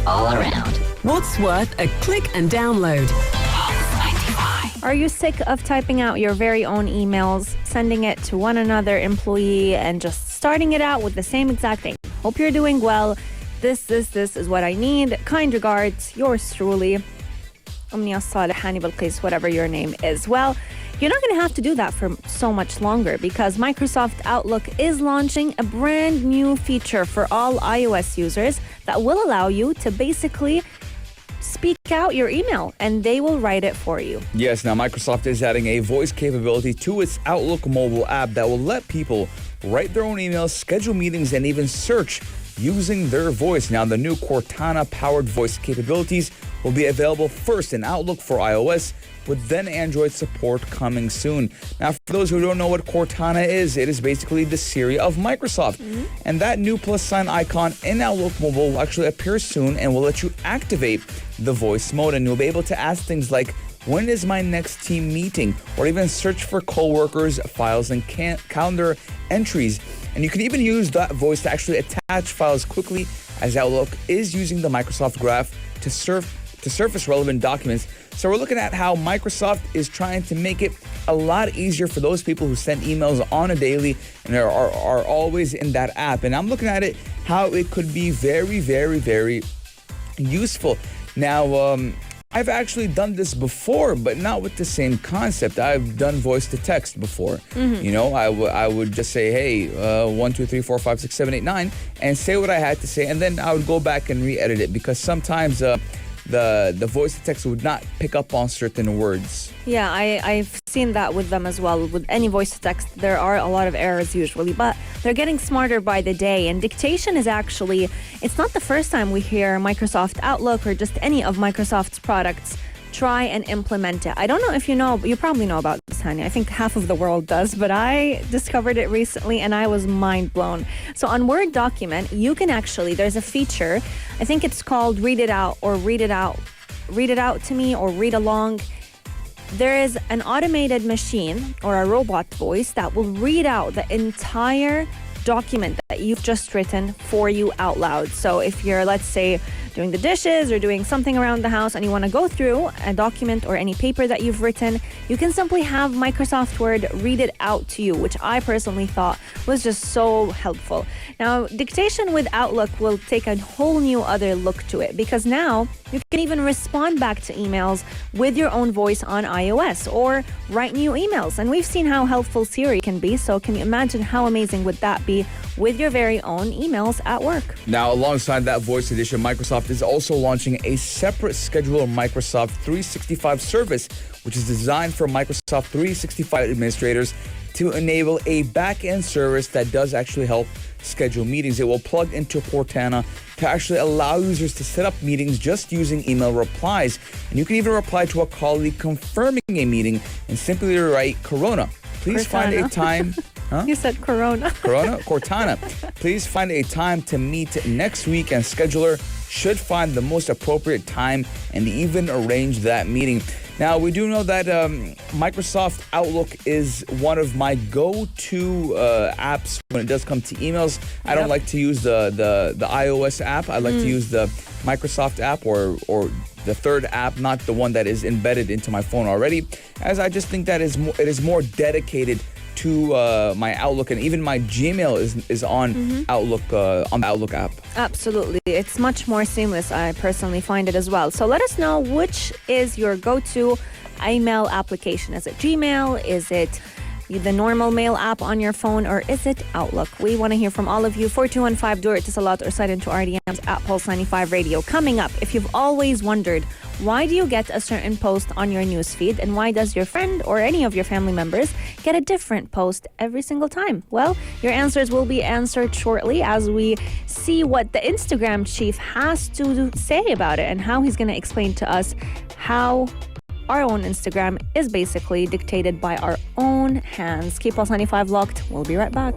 all around. What's worth a click and download? Are you sick of typing out your very own emails, sending it to one another employee, and just starting it out with the same exact thing? Hope you're doing well. This is what I need. Kind regards, yours truly, Omnia Salihani Balqis, whatever your name is. Well, you're not going to have to do that for so much longer because Microsoft Outlook is launching a brand new feature for all iOS users that will allow you to basically speak out your email and they will write it for you. Yes, now Microsoft is adding a voice capability to its Outlook mobile app that will let people write their own emails, schedule meetings, and even search using their voice. Now, the new Cortana-powered voice capabilities will be available first in Outlook for iOS, with then Android support coming soon. Now, for those who don't know what Cortana is, it is basically the Siri of Microsoft. And that new plus sign icon in Outlook Mobile will actually appear soon and will let you activate the voice mode. And you'll be able to ask things like, when is my next team meeting? Or even search for coworkers, files, and calendar entries. And you can even use that voice to actually attach files quickly, as Outlook is using the Microsoft Graph to surface relevant documents. So we're looking at how Microsoft is trying to make it a lot easier for those people who send emails on a daily and are always in that app. And I'm looking at it, how it could be very, very, very useful. Now, I've actually done this before, but not with the same concept. I've done voice to text before. You know, I would just say, hey, 1, 2, 3, 4, 5, 6, 7, 8, 9, and say what I had to say, and then I would go back and re-edit it because sometimes the voice to text would not pick up on certain words. Yeah, I've seen that with them as well. With any voice to text, there are a lot of errors usually, but they're getting smarter by the day. And Dictation is actually, it's not the first time we hear Microsoft Outlook or just any of Microsoft's products try and implement it. I don't know if you know, but you probably know about this, Hania. I think half of the world does, but I discovered it recently and I was mind blown. So on Word document, you can actually, there's a feature, I think it's called read it out to me or read along. There is an automated machine or a robot voice that will read out the entire document that you've just written for you out loud. So if you're, let's say, doing the dishes or doing something around the house and you want to go through a document or any paper that you've written, you can simply have Microsoft Word read it out to you, which I personally thought was just so helpful. Now, Dictation with Outlook will take a whole new other look to it because now you can even respond back to emails with your own voice on iOS or write new emails. And we've seen how helpful Siri can be, so can you imagine how amazing would that be with your very own emails at work? Now, alongside that voice edition, Microsoft is also launching a separate scheduler Microsoft 365 service, which is designed for Microsoft 365 administrators to enable a back-end service that does actually help schedule meetings. It will plug into Cortana to actually allow users to set up meetings just using email replies. And you can even reply to a colleague confirming a meeting and simply write, Corona, please find a time... Huh? You said Corona. Cortana. Please find a time to meet next week, and scheduler should find the most appropriate time and even arrange that meeting. Now, we do know that Microsoft Outlook is one of my go-to apps when it does come to emails. I don't like to use the iOS app. I like to use the Microsoft app or the third app, not the one that is embedded into my phone already, as I just think that it is more dedicated to my Outlook, and even my Gmail is on Outlook, on the Outlook app. Absolutely. It's much more seamless. I personally find it as well. So let us know, which is your go-to email application? Is it Gmail? Is it the normal mail app on your phone, or is it Outlook? We want to hear from all of you. 4215 Dur Itisalat or slide into our DMs at Pulse 95 Radio. Coming up, if you've always wondered, why do you get a certain post on your newsfeed, and why does your friend or any of your family members get a different post every single time? Well, your answers will be answered shortly as we see what the Instagram chief has to say about it and how he's going to explain to us how our own Instagram is basically dictated by our own hands. Keep Pulse 95 locked. We'll be right back.